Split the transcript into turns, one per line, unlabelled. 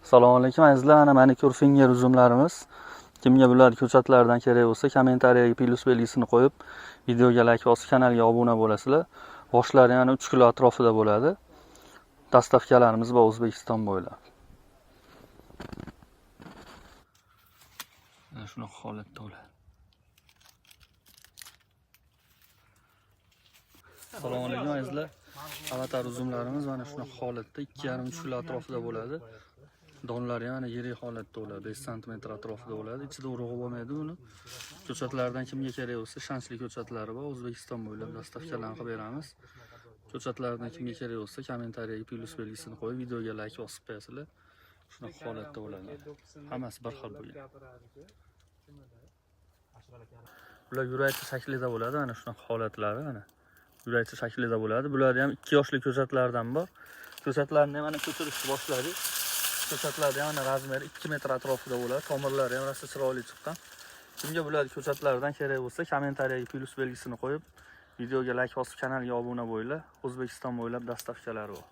Assalomu alaykum azizlar, ana manikür finger uzumlarimiz. Kimga bular ko'chatlardan kerak bo'lsa, kommentariyaga plus belgisini qo'yib, videoga like bosib, kanalga obuna bo'lasizlar. Boshlari yana 3 kilo atrofida bo'ladi. Dastavkalarimiz va O'zbekiston bo'ylab. Mana shunaqa holatda bo'ladi. Assalomu alaykum azizlar. Avatar uzumlarimiz mana shunaqa holatda 2,5 kilo atrofida bo'ladi. Donlari yana yirik holatda bo'ladi, 5 sm atrofida bo'ladi. Ichida urug'i bo'lmaydi buni. Ko'chatlardan kimga kerak bo'lsa, shanchli ko'chatlari bor, O'zbekiston bo'ylab dastavkalarni qilib beramiz. Ko'chatlardan kimga kerak bo'lsa, kommentariyaga plus belgisini qo'yib, videoga like bosib qo'yasizlar. Shunaqa holatda bo'ladi. Hammasi bir xil bo'lgan. Bular yurakchi shaklida bo'ladi, mana shunaqa holatlari mana. Yurakchi shaklida bo'ladi. Bular ham 2 yoshli ko'chatlardan bor. Ko'chatlarni ham mana ko'chirishni boshladik. Ko'chatlarda mana razmeri 2 metr atrofida bo'ladi. Tomirlari ham rosa chiroyli chiqqan. Kimga bular ko'chatlardan kerak bo'lsa, kommentariyaga plus belgisini qo'yib, videoga like bosib, kanalga obuna bo'linglar. O'zbekiston bo'ylab dastavkalari bor.